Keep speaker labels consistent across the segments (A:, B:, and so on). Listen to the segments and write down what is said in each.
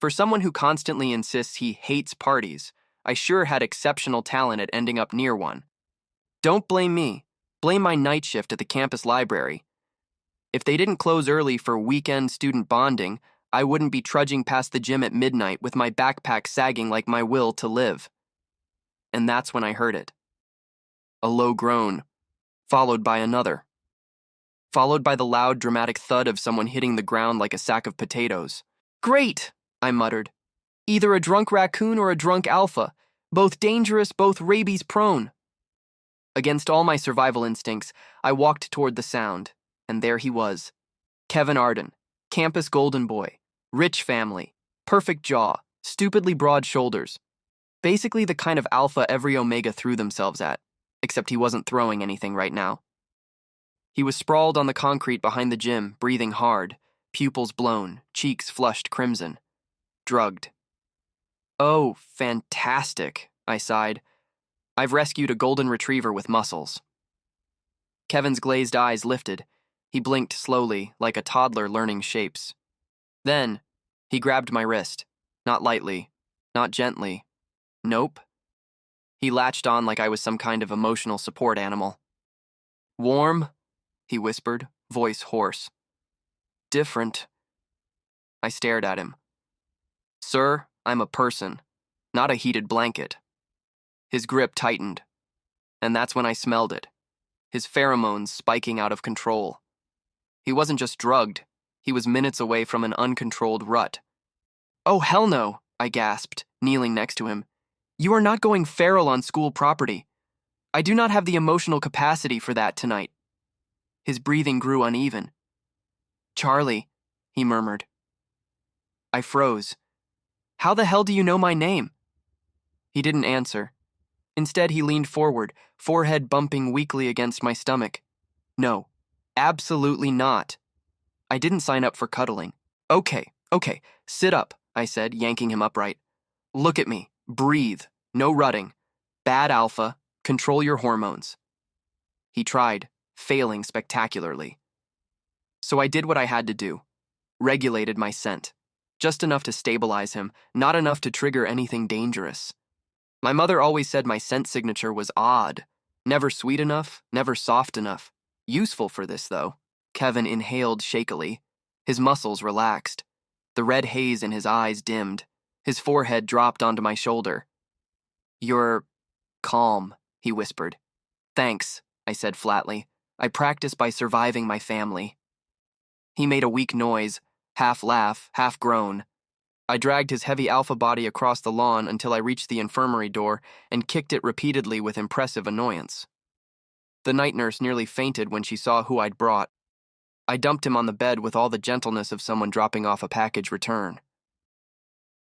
A: For someone who constantly insists he hates parties, I sure had exceptional talent at ending up near one. Don't blame me. Blame my night shift at the campus library. If they didn't close early for weekend student bonding, I wouldn't be trudging past the gym at midnight with my backpack sagging like my will to live. And that's when I heard it. A low groan, followed by another. Followed by the loud, dramatic thud of someone hitting the ground like a sack of potatoes. "Great," I muttered. "Either a drunk raccoon or a drunk alpha. Both dangerous, both rabies-prone." Against all my survival instincts, I walked toward the sound, and there he was. Kevin Arden, campus golden boy, rich family, perfect jaw, stupidly broad shoulders. Basically the kind of alpha every Omega threw themselves at, except he wasn't throwing anything right now. He was sprawled on the concrete behind the gym, breathing hard, pupils blown, cheeks flushed crimson. Drugged. "Oh, fantastic," I sighed. "I've rescued a golden retriever with muscles." Kevin's glazed eyes lifted. He blinked slowly, like a toddler learning shapes. Then, he grabbed my wrist. Not lightly, not gently. Nope. He latched on like I was some kind of emotional support animal. "Warm?" he whispered, voice hoarse. "Different." I stared at him. "Sir, I'm a person, not a heated blanket." His grip tightened, and that's when I smelled it. His pheromones spiking out of control. He wasn't just drugged, he was minutes away from an uncontrolled rut. "Oh, hell no," I gasped, kneeling next to him. "You are not going feral on school property. I do not have the emotional capacity for that tonight." His breathing grew uneven. "Charlie," he murmured. I froze. "How the hell do you know my name?" He didn't answer. Instead, he leaned forward, forehead bumping weakly against my stomach. "No, absolutely not. I didn't sign up for cuddling." Okay, sit up," I said, yanking him upright. "Look at me. Breathe. No rutting. Bad alpha. Control your hormones." He tried, failing spectacularly. So I did what I had to do. Regulated my scent. Just enough to stabilize him, not enough to trigger anything dangerous. My mother always said my scent signature was odd. Never sweet enough, never soft enough. Useful for this, though. Kevin inhaled shakily. His muscles relaxed. The red haze in his eyes dimmed. His forehead dropped onto my shoulder. "You're calm," he whispered. "Thanks," I said flatly. "I practice by surviving my family." He made a weak noise, half laugh, half groan. I dragged his heavy alpha body across the lawn until I reached the infirmary door and kicked it repeatedly with impressive annoyance. The night nurse nearly fainted when she saw who I'd brought. I dumped him on the bed with all the gentleness of someone dropping off a package return.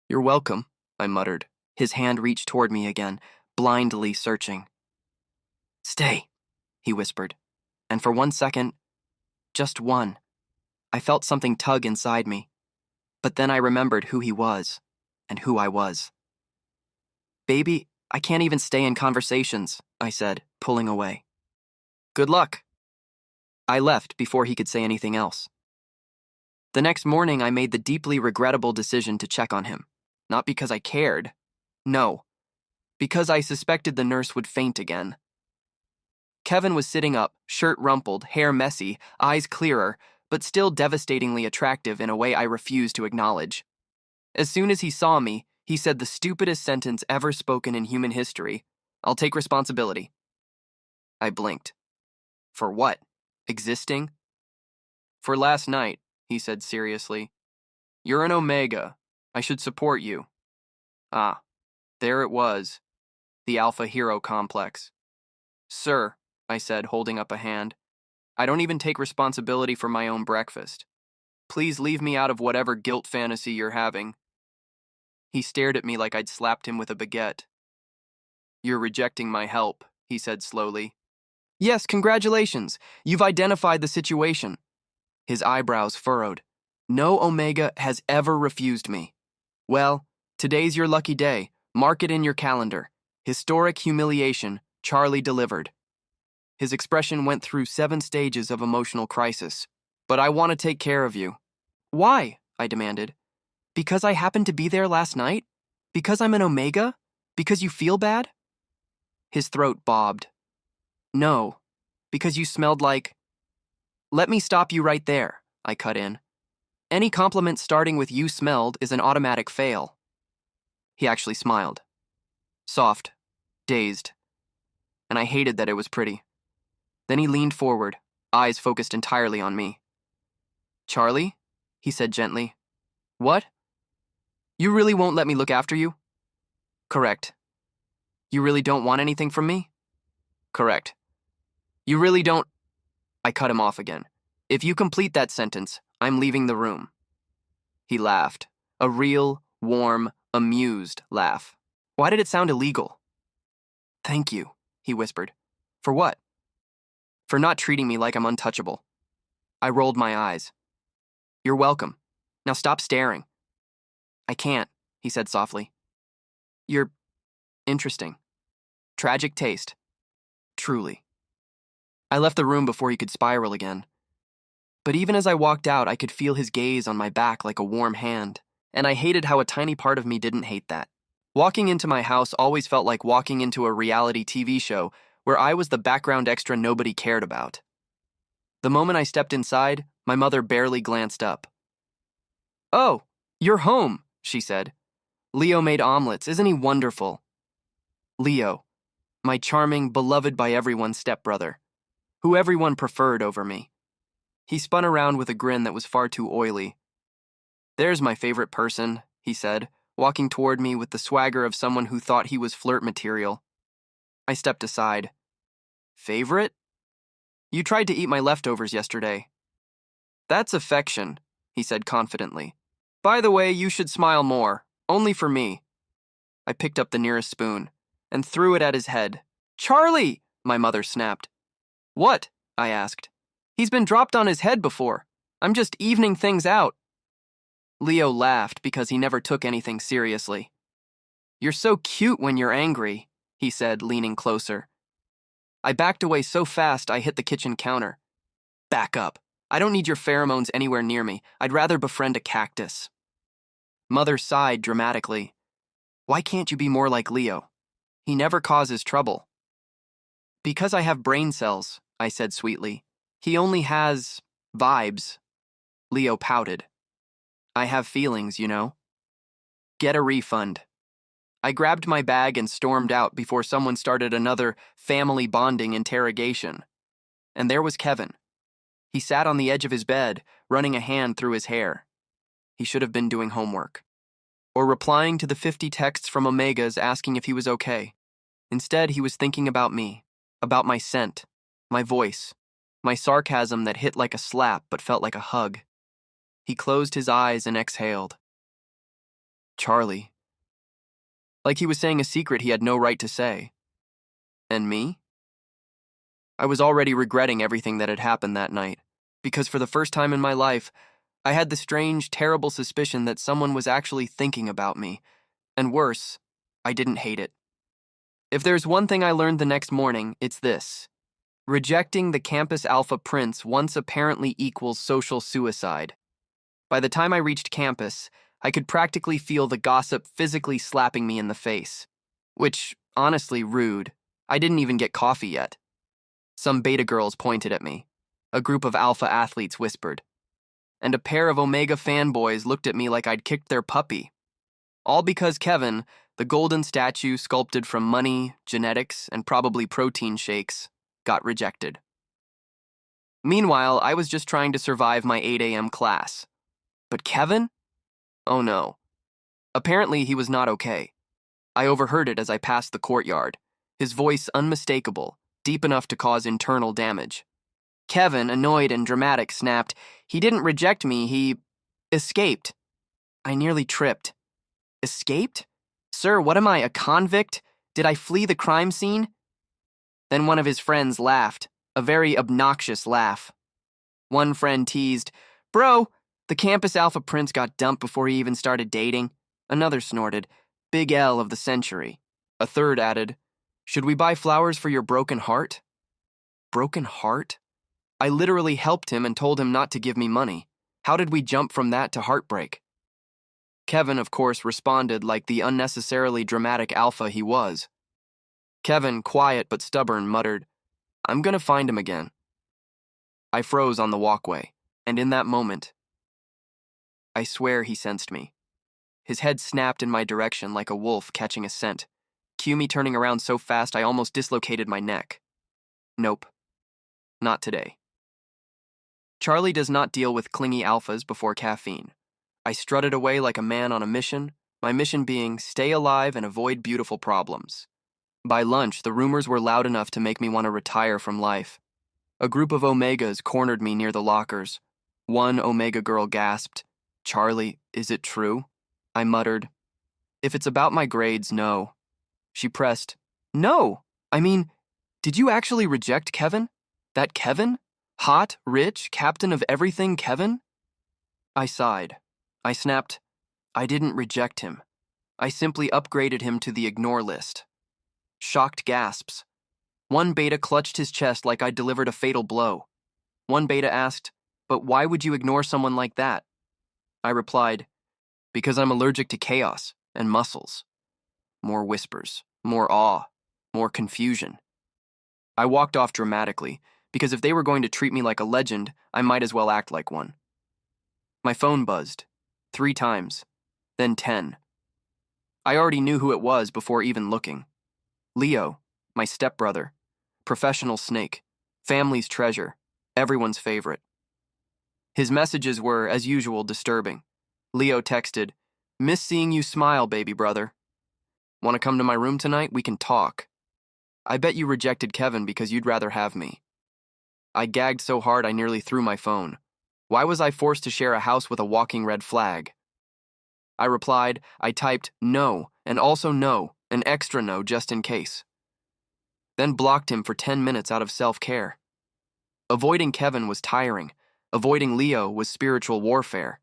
A: "You're welcome," I muttered. His hand reached toward me again, blindly searching. "Stay," he whispered, and for 1 second, just one, I felt something tug inside me. But then I remembered who he was, and who I was. "Baby, I can't even stay in conversations," I said, pulling away. "Good luck." I left before he could say anything else. The next morning, I made the deeply regrettable decision to check on him. Not because I cared. No. Because I suspected the nurse would faint again. Kevin was sitting up, shirt rumpled, hair messy, eyes clearer, but still devastatingly attractive in a way I refused to acknowledge. As soon as he saw me, he said the stupidest sentence ever spoken in human history. "I'll take responsibility." I blinked. "For what? Existing?" "For last night," he said seriously. "You're an Omega. I should support you." Ah, there it was. The alpha hero complex. "Sir," I said, holding up a hand, "I don't even take responsibility for my own breakfast. Please leave me out of whatever guilt fantasy you're having." He stared at me like I'd slapped him with a baguette. "You're rejecting my help," he said slowly. "Yes, congratulations. You've identified the situation." His eyebrows furrowed. "No Omega has ever refused me." "Well, today's your lucky day. Mark it in your calendar. Historic humiliation, Charlie delivered." His expression went through 7 stages of emotional crisis. "But I want to take care of you." "Why?" I demanded. Because I happened to be there last night? Because I'm an Omega? Because you feel bad? His throat bobbed. No, because you smelled like... Let me stop you right there, I cut in. Any compliment starting with you smelled is an automatic fail. He actually smiled. Soft, dazed, and I hated that it was pretty. Then he leaned forward, eyes focused entirely on me. Charlie? He said gently. What? You really won't let me look after you? Correct. You really don't want anything from me? Correct. You really don't... I cut him off again. If you complete that sentence, I'm leaving the room. He laughed. A real, warm, amused laugh. Why did it sound illegal? Thank you, he whispered. For what? For not treating me like I'm untouchable. I rolled my eyes. You're welcome. Now stop staring. I can't, he said softly. You're interesting. Tragic taste. Truly. I left the room before he could spiral again. But even as I walked out, I could feel his gaze on my back like a warm hand, and I hated how a tiny part of me didn't hate that. Walking into my house always felt like walking into a reality TV show where I was the background extra nobody cared about. The moment I stepped inside, my mother barely glanced up. Oh, you're home, she said. Leo made omelets. Isn't he wonderful? Leo, my charming, beloved by everyone stepbrother, who everyone preferred over me. He spun around with a grin that was far too oily. There's my favorite person, he said, walking toward me with the swagger of someone who thought he was flirt material. I stepped aside. Favorite? You tried to eat my leftovers yesterday. That's affection, he said confidently. By the way, you should smile more, only for me. I picked up the nearest spoon and threw it at his head. Charlie, my mother snapped. What? I asked. He's been dropped on his head before. I'm just evening things out. Leo laughed because he never took anything seriously. You're so cute when you're angry, he said, leaning closer. I backed away so fast I hit the kitchen counter. Back up. I don't need your pheromones anywhere near me. I'd rather befriend a cactus. Mother sighed dramatically. Why can't you be more like Leo? He never causes trouble. Because I have brain cells, I said sweetly. He only has vibes. Leo pouted. I have feelings, you know. Get a refund. I grabbed my bag and stormed out before someone started another family bonding interrogation. And there was Kevin. He sat on the edge of his bed, running a hand through his hair. He should have been doing homework. Or replying to the 50 texts from Omegas asking if he was okay. Instead, he was thinking about me, about my scent, my voice, my sarcasm that hit like a slap but felt like a hug. He closed his eyes and exhaled. Charlie. Like he was saying a secret he had no right to say. And me? I was already regretting everything that had happened that night, because for the first time in my life, I had the strange, terrible suspicion that someone was actually thinking about me, and worse, I didn't hate it. If there's one thing I learned the next morning, it's this. Rejecting the campus alpha prince once apparently equals social suicide. By the time I reached campus, I could practically feel the gossip physically slapping me in the face. Which, honestly, rude. I didn't even get coffee yet. Some beta girls pointed at me. A group of alpha athletes whispered. And a pair of Omega fanboys looked at me like I'd kicked their puppy. All because Kevin, the golden statue sculpted from money, genetics, and probably protein shakes, got rejected. Meanwhile, I was just trying to survive my 8 a.m. class. But Kevin? Oh no. Apparently he was not okay. I overheard it as I passed the courtyard, his voice unmistakable, deep enough to cause internal damage. Kevin, annoyed and dramatic, snapped, He didn't reject me, he... escaped. I nearly tripped. Escaped? Sir, what am I, a convict? Did I flee the crime scene? Then one of his friends laughed, a very obnoxious laugh. One friend teased, Bro, the campus alpha prince got dumped before he even started dating. Another snorted, Big L of the century. A third added, Should we buy flowers for your broken heart? Broken heart? I literally helped him and told him not to give me money. How did we jump from that to heartbreak? Kevin, of course, responded like the unnecessarily dramatic alpha he was. Kevin, quiet but stubborn, muttered, "I'm gonna find him again." I froze on the walkway, and in that moment, I swear he sensed me. His head snapped in my direction like a wolf catching a scent. Cue me turning around so fast I almost dislocated my neck. Nope, not today. Charlie does not deal with clingy alphas before caffeine. I strutted away like a man on a mission, my mission being stay alive and avoid beautiful problems. By lunch, the rumors were loud enough to make me want to retire from life. A group of Omegas cornered me near the lockers. One Omega girl gasped, "Charlie, is it true?" I muttered, "If it's about my grades, no." She pressed, "No! I mean, did you actually reject Kevin? That Kevin? Hot, rich, captain of everything Kevin?" I sighed. I snapped, "I didn't reject him. I simply upgraded him to the ignore list." Shocked gasps. One beta clutched his chest like I'd delivered a fatal blow. One beta asked, "But why would you ignore someone like that?" I replied, "Because I'm allergic to chaos and muscles." More whispers, more awe, more confusion. I walked off dramatically, because if they were going to treat me like a legend, I might as well act like one. My phone buzzed. 3 times. Then 10. I already knew who it was before even looking. Leo, my stepbrother. Professional snake. Family's treasure. Everyone's favorite. His messages were, as usual, disturbing. Leo texted, "Miss seeing you smile, baby brother. Want to come to my room tonight? We can talk. I bet you rejected Kevin because you'd rather have me." I gagged so hard I nearly threw my phone. Why was I forced to share a house with a walking red flag? I replied, I typed no, and also no, an extra no just in case. Then blocked him for 10 minutes out of self-care. Avoiding Kevin was tiring. Avoiding Leo was spiritual warfare.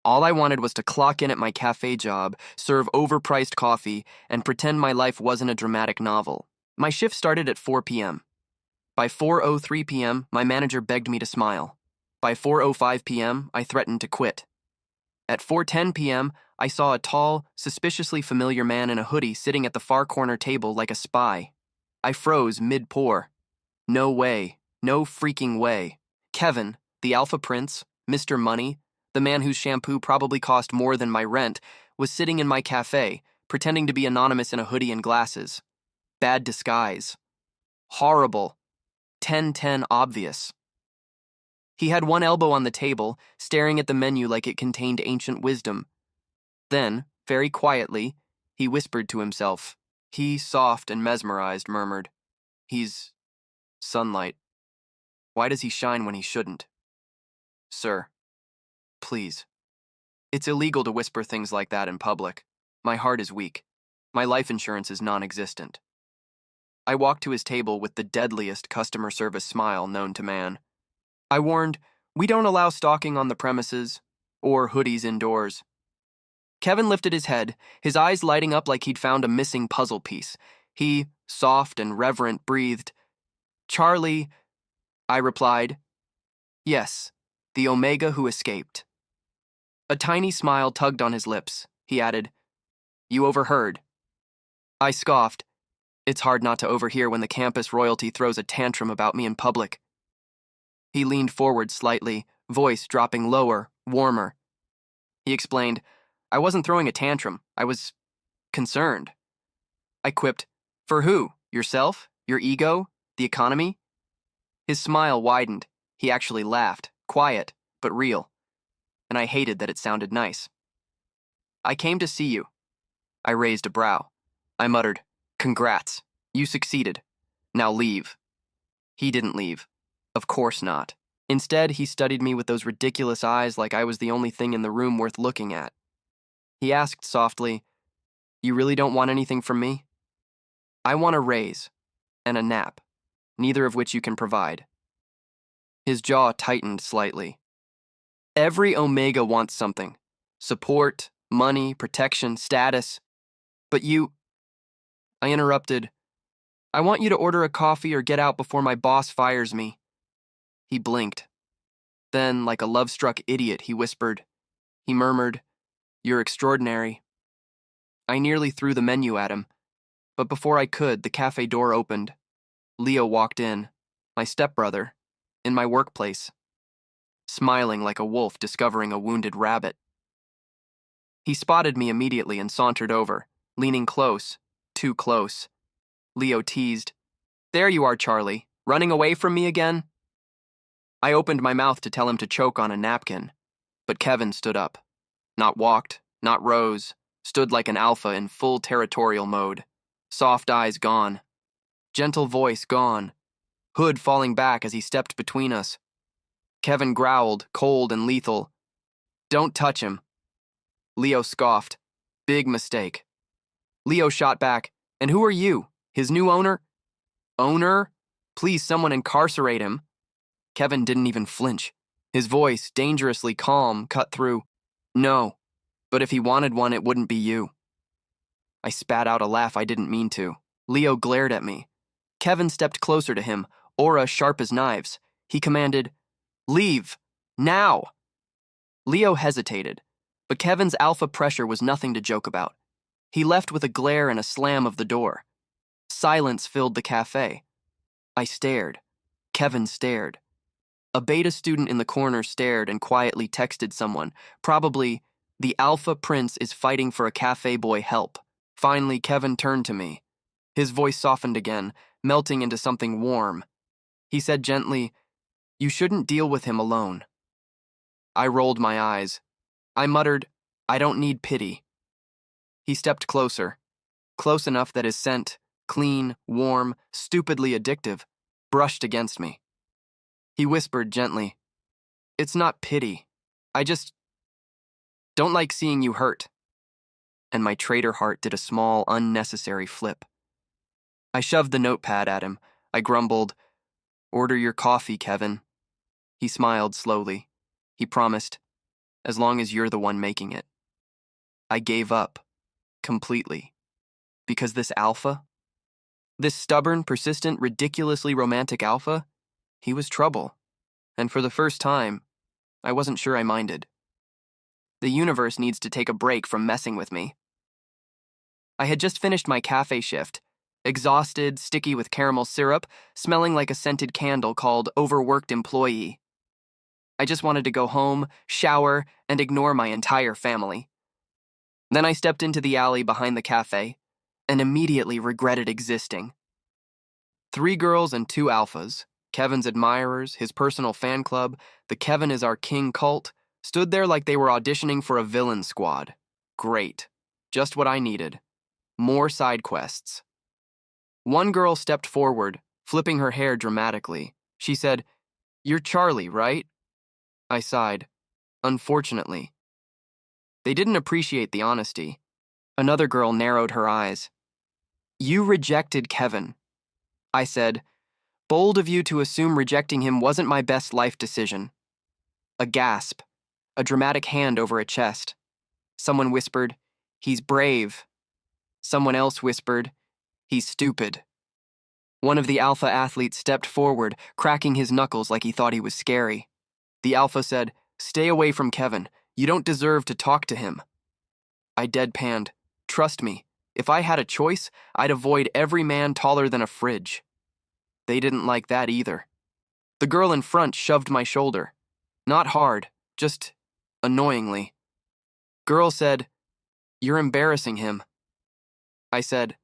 A: All I wanted was to clock in at my cafe job, serve overpriced coffee, and pretend my life wasn't a dramatic novel. My shift started at 4 p.m. By 4:03 p.m., my manager begged me to smile. By 4:05 p.m., I threatened to quit. At 4:10 p.m., I saw a tall, suspiciously familiar man in a hoodie sitting at the far corner table like a spy. I froze mid-pour. No way. No freaking way. Kevin, the Alpha Prince, Mr. Money, the man whose shampoo probably cost more than my rent, was sitting in my cafe, pretending to be anonymous in a hoodie and glasses. Bad disguise. Horrible. 10-10 obvious. He had one elbow on the table, staring at the menu like it contained ancient wisdom. Then, very quietly, he whispered to himself. He, soft and mesmerized, murmured, "He's sunlight. Why does he shine when he shouldn't? Sir, please." It's illegal to whisper things like that in public. My heart is weak. My life insurance is non-existent. I walked to his table with the deadliest customer service smile known to man. I warned, "We don't allow stalking on the premises, or hoodies indoors." Kevin lifted his head, his eyes lighting up like he'd found a missing puzzle piece. He, soft and reverent, breathed, "Charlie," I replied, "Yes, the Omega who escaped." A tiny smile tugged on his lips. He added, "You overheard." I scoffed. It's hard not to overhear when the campus royalty throws a tantrum about me in public. He leaned forward slightly, voice dropping lower, warmer. He explained, "I wasn't throwing a tantrum. I was concerned." I quipped, "For who? Yourself? Your ego? The economy?" His smile widened. He actually laughed, quiet, but real. And I hated that it sounded nice. "I came to see you." I raised a brow. I muttered, "Congrats. You succeeded. Now leave." He didn't leave. Of course not. Instead, he studied me with those ridiculous eyes like I was the only thing in the room worth looking at. He asked softly, "You really don't want anything from me?" "I want a raise. And a nap. Neither of which you can provide." His jaw tightened slightly. Every Omega wants something. Support, money, protection, status. But you... I interrupted. "I want you to order a coffee or get out before my boss fires me." He blinked. Then, like a love-struck idiot, he murmured, You're extraordinary. I nearly threw the menu at him, but before I could, the cafe door opened. Leo walked in, my stepbrother, in my workplace, smiling like a wolf discovering a wounded rabbit. He spotted me immediately and sauntered over, leaning close, too close. Leo teased, "There you are, Charlie, running away from me again?" I opened my mouth to tell him to choke on a napkin, but Kevin stood up. Not walked, not rose, stood like an alpha in full territorial mode. Soft eyes gone. Gentle voice gone. Hood falling back as he stepped between us. Kevin growled, cold and lethal, "Don't touch him." Leo scoffed. "Big mistake." Leo shot back, "And who are you? His new owner?" "Owner? Please, someone incarcerate him." Kevin didn't even flinch. His voice, dangerously calm, cut through. "No, but if he wanted one, it wouldn't be you." I spat out a laugh I didn't mean to. Leo glared at me. Kevin stepped closer to him, aura sharp as knives. He commanded, "Leave! Now!" Leo hesitated, but Kevin's alpha pressure was nothing to joke about. He left with a glare and a slam of the door. Silence filled the cafe. I stared. Kevin stared. A beta student in the corner stared and quietly texted someone, probably, "The alpha prince is fighting for a cafe boy, help." Finally, Kevin turned to me. His voice softened again, melting into something warm. He said gently, "You shouldn't deal with him alone." I rolled my eyes. I muttered, "I don't need pity." He stepped closer, close enough that his scent, clean, warm, stupidly addictive, brushed against me. He whispered gently, "It's not pity. I just don't like seeing you hurt." And my traitor heart did a small, unnecessary flip. I shoved the notepad at him. I grumbled, "Order your coffee, Kevin." He smiled slowly. He promised, "As long as you're the one making it." I gave up, completely. Because this alpha, this stubborn, persistent, ridiculously romantic alpha, he was trouble. And for the first time, I wasn't sure I minded. The universe needs to take a break from messing with me. I had just finished my cafe shift, exhausted, sticky with caramel syrup, smelling like a scented candle called overworked employee. I just wanted to go home, shower, and ignore my entire family. Then I stepped into the alley behind the cafe and immediately regretted existing. 3 girls and 2 alphas, Kevin's admirers, his personal fan club, the Kevin is our king cult, stood there like they were auditioning for a villain squad. Great. Just what I needed. More side quests. One girl stepped forward, flipping her hair dramatically. She said, "You're Charlie, right?" I sighed. Unfortunately. They didn't appreciate the honesty. Another girl narrowed her eyes. "You rejected Kevin." I said, "Bold of you to assume rejecting him wasn't my best life decision." A gasp. A dramatic hand over a chest. Someone whispered, "He's brave." Someone else whispered, "He's stupid." One of the alpha athletes stepped forward, cracking his knuckles like he thought he was scary. The alpha said, "Stay away from Kevin. You don't deserve to talk to him." I deadpanned, "Trust me, if I had a choice, I'd avoid every man taller than a fridge." They didn't like that either. The girl in front shoved my shoulder. Not hard, just annoyingly. Girl said, "You're embarrassing him." I said,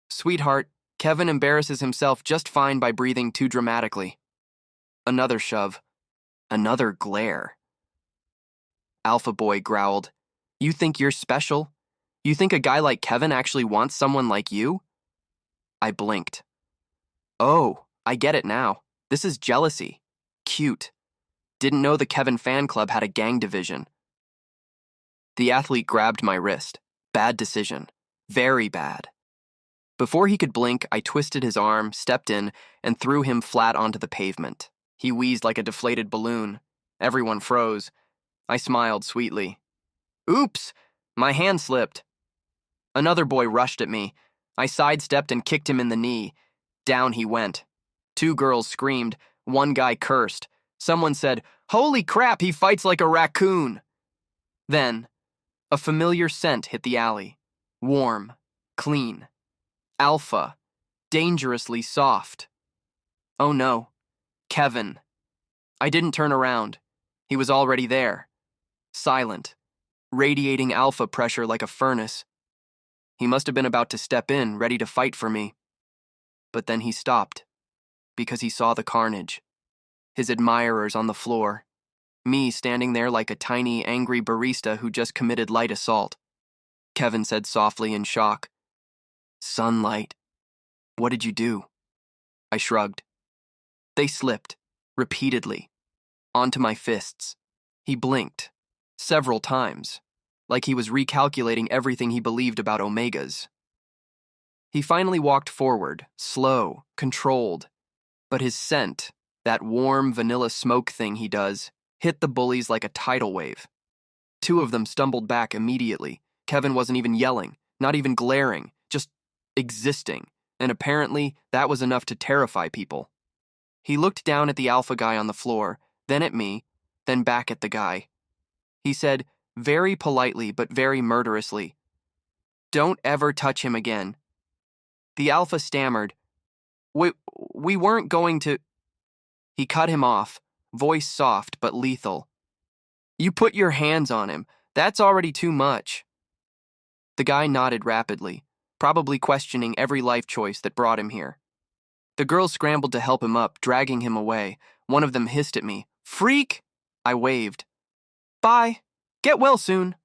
A: "Sweetheart, Kevin embarrasses himself just fine by breathing too dramatically." Another shove. Another glare. Alpha boy growled, "You think you're special? You think a guy like Kevin actually wants someone like you?" I blinked. Oh, I get it now. This is jealousy. Cute. Didn't know the Kevin fan club had a gang division. The athlete grabbed my wrist. Bad decision. Very bad. Before he could blink, I twisted his arm, stepped in, and threw him flat onto the pavement. He wheezed like a deflated balloon. Everyone froze. I smiled sweetly. "Oops! My hand slipped." Another boy rushed at me. I sidestepped and kicked him in the knee. Down he went. 2 girls screamed. One guy cursed. Someone said, "Holy crap, he fights like a raccoon." Then, A familiar scent hit the alley. Warm, clean, alpha, dangerously soft. Oh no, Kevin. I didn't turn around. He was already there, silent, radiating alpha pressure like a furnace. He must have been about to step in, ready to fight for me. But then he stopped, because he saw the carnage. His admirers on the floor. Me standing there like a tiny, angry barista who just committed light assault. Kevin said softly in shock. Sunlight. What did you do? I shrugged. They slipped, repeatedly, onto my fists. He blinked, several times, like he was recalculating everything he believed about omegas. He finally walked forward, slow, controlled, but his scent, that warm vanilla smoke thing he does, hit the bullies like a tidal wave. Two of them stumbled back immediately. Kevin wasn't even yelling, not even glaring, just existing, and apparently that was enough to terrify people. He looked down at the alpha guy on the floor, then at me, then back at the guy. He said, very politely but very murderously, "Don't ever touch him again." The alpha stammered, We weren't going to..." He cut him off, voice soft but lethal. "You put your hands on him. That's already too much." The guy nodded rapidly, probably questioning every life choice that brought him here. The girls scrambled to help him up, dragging him away. One of them hissed at me, "Freak!" I waved. "Bye. Get well soon."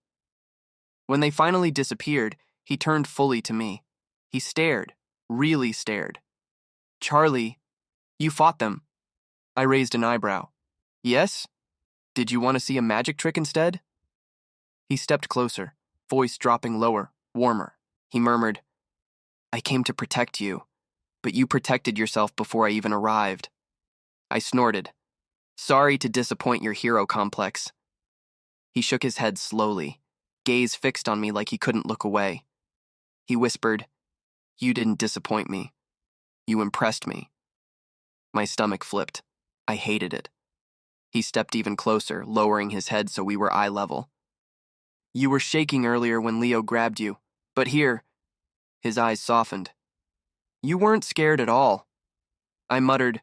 A: When they finally disappeared, he turned fully to me. He stared, really stared. "Charlie, you fought them." I raised an eyebrow. "Yes? Did you want to see a magic trick instead?" He stepped closer, voice dropping lower, warmer. He murmured, "I came to protect you, but you protected yourself before I even arrived." I snorted. "Sorry to disappoint your hero complex." He shook his head slowly, gaze fixed on me like he couldn't look away. He whispered, "You didn't disappoint me. You impressed me." My stomach flipped. I hated it. He stepped even closer, lowering his head so we were eye level. "You were shaking earlier when Leo grabbed you, but here..." His eyes softened. "You weren't scared at all." I muttered,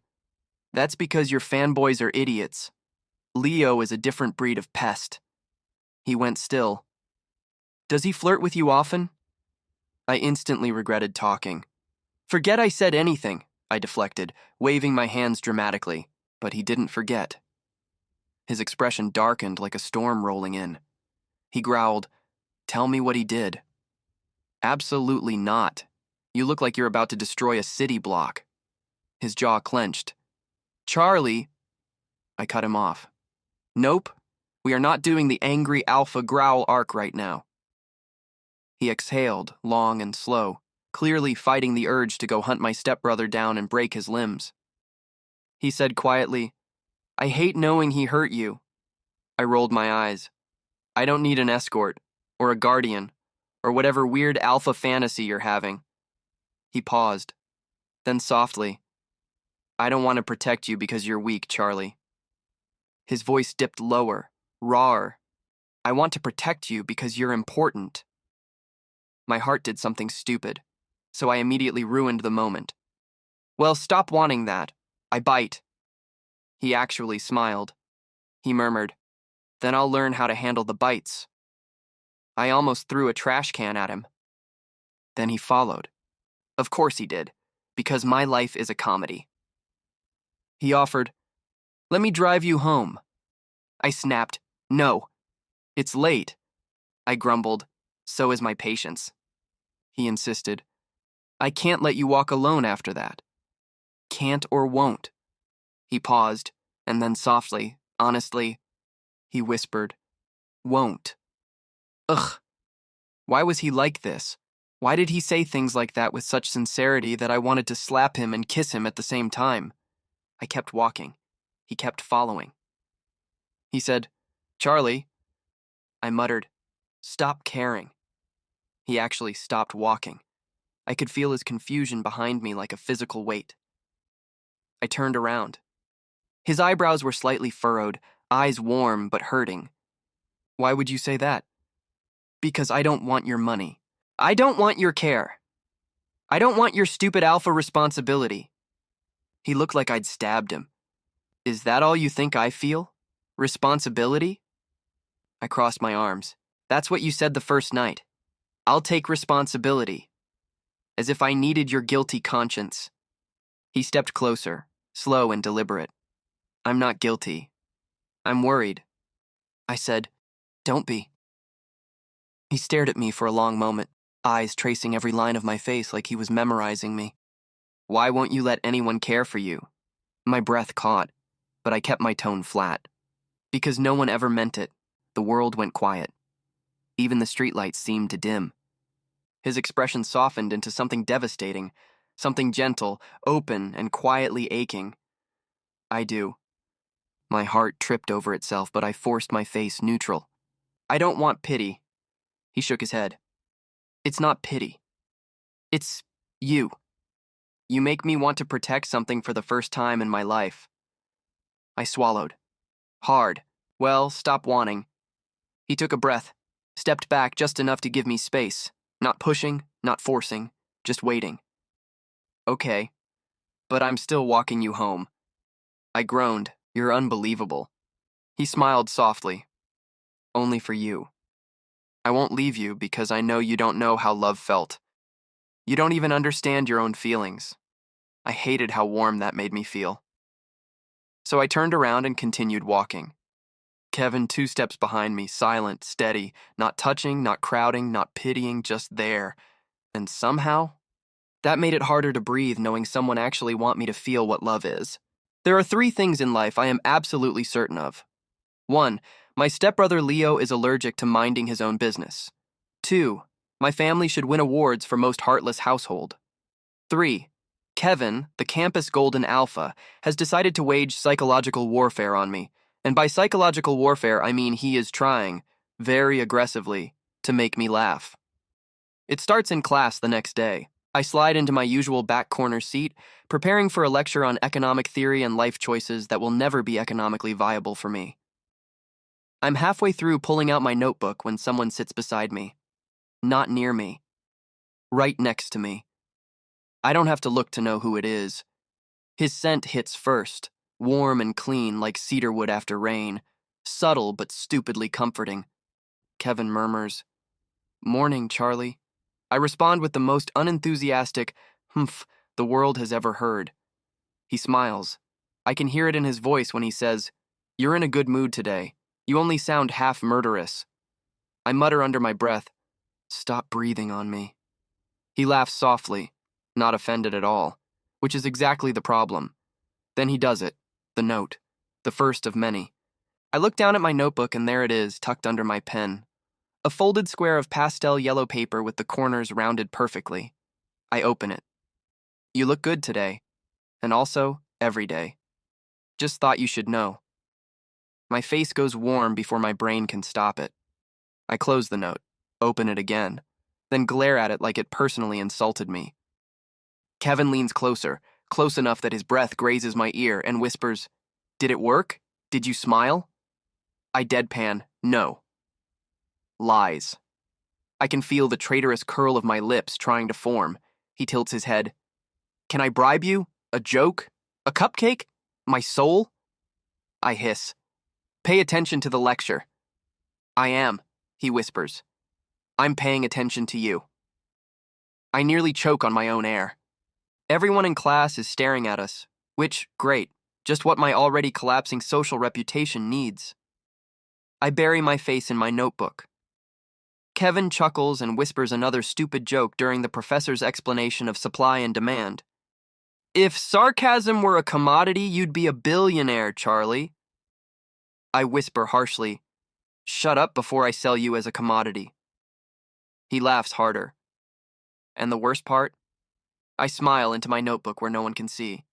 A: "That's because your fanboys are idiots. Leo is a different breed of pest." He went still. "Does he flirt with you often?" I instantly regretted talking. "Forget I said anything," I deflected, waving my hands dramatically, but he didn't forget. His expression darkened like a storm rolling in. He growled, "Tell me what he did." "Absolutely not. You look like you're about to destroy a city block." His jaw clenched. "Charlie..." I cut him off. "Nope. We are not doing the angry alpha growl arc right now." He exhaled, long and slow, clearly fighting the urge to go hunt my stepbrother down and break his limbs. He said quietly, "I hate knowing he hurt you." I rolled my eyes. "I don't need an escort, or a guardian, or whatever weird alpha fantasy you're having." He paused. Then softly, "I don't want to protect you because you're weak, Charlie." His voice dipped lower, rawer. "I want to protect you because you're important." My heart did something stupid, so I immediately ruined the moment. "Well, stop wanting that. I bite." He actually smiled. He murmured, "Then I'll learn how to handle the bites." I almost threw a trash can at him. Then he followed. Of course he did, because my life is a comedy. He offered, "Let me drive you home." I snapped, "No. It's late." I grumbled, "So is my patience." He insisted, "I can't let you walk alone after that." "Can't or won't." He paused, and then softly, honestly, he whispered, "Won't." Ugh. Why was he like this? Why did he say things like that with such sincerity that I wanted to slap him and kiss him at the same time? I kept walking. He kept following. He said, "Charlie." I muttered, "Stop caring." He actually stopped walking. I could feel his confusion behind me like a physical weight. I turned around. His eyebrows were slightly furrowed, eyes warm but hurting. "Why would you say that?" Because I don't want your money. I don't want your care. I don't want your stupid alpha responsibility. He looked like I'd stabbed him. Is that all you think I feel? Responsibility? I crossed my arms. That's what you said the first night. I'll take responsibility. As if I needed your guilty conscience. He stepped closer, slow and deliberate. I'm not guilty. I'm worried. I said, don't be. He stared at me for a long moment, eyes tracing every line of my face like he was memorizing me. Why won't you let anyone care for you? My breath caught, but I kept my tone flat. Because no one ever meant it, the world went quiet. Even the streetlights seemed to dim. His expression softened into something devastating, something gentle, open, and quietly aching. I do. My heart tripped over itself, but I forced my face neutral. I don't want pity. He shook his head. It's not pity. It's you. You make me want to protect something for the first time in my life. I swallowed. Hard. Well, stop wanting. He took a breath, stepped back just enough to give me space. Not pushing, not forcing, just waiting. Okay, but I'm still walking you home. I groaned. You're unbelievable. He smiled softly. Only for you. I won't leave you because I know you don't know how love felt. You don't even understand your own feelings. I hated how warm that made me feel. So I turned around and continued walking. Kevin 2 steps behind me, silent, steady, not touching, not crowding, not pitying, just there. And somehow, that made it harder to breathe knowing someone actually want me to feel what love is. There are 3 things in life I am absolutely certain of. 1, my stepbrother Leo is allergic to minding his own business. 2, my family should win awards for most heartless household. 3, Kevin, the campus golden alpha, has decided to wage psychological warfare on me. And by psychological warfare, I mean he is trying, very aggressively, to make me laugh. It starts in class the next day. I slide into my usual back corner seat, preparing for a lecture on economic theory and life choices that will never be economically viable for me. I'm halfway through pulling out my notebook when someone sits beside me. Not near me. Right next to me. I don't have to look to know who it is. His scent hits first, warm and clean like cedar wood after rain, subtle but stupidly comforting. Kevin murmurs, "Morning, Charlie." I respond with the most unenthusiastic humph the world has ever heard. He smiles. I can hear it in his voice when he says, "You're in a good mood today. You only sound half murderous." I mutter under my breath, "Stop breathing on me." He laughs softly, not offended at all, which is exactly the problem. Then he does it, the note, the first of many. I look down at my notebook and there it is, tucked under my pen. A folded square of pastel yellow paper with the corners rounded perfectly. I open it. You look good today, and also every day. Just thought you should know. My face goes warm before my brain can stop it. I close the note, open it again, then glare at it like it personally insulted me. Kevin leans closer, close enough that his breath grazes my ear, and whispers, "Did it work? Did you smile?" I deadpan, "No." Lies. I can feel the traitorous curl of my lips trying to form. He tilts his head. "Can I bribe you? A joke? A cupcake? My soul?" I hiss. "Pay attention to the lecture." "I am," he whispers. "I'm paying attention to you." I nearly choke on my own air. Everyone in class is staring at us, which, great, just what my already collapsing social reputation needs. I bury my face in my notebook. Kevin chuckles and whispers another stupid joke during the professor's explanation of supply and demand. "If sarcasm were a commodity, you'd be a billionaire, Charlie." I whisper harshly, "Shut up before I sell you as a commodity." He laughs harder. And the worst part? I smile into my notebook where no one can see.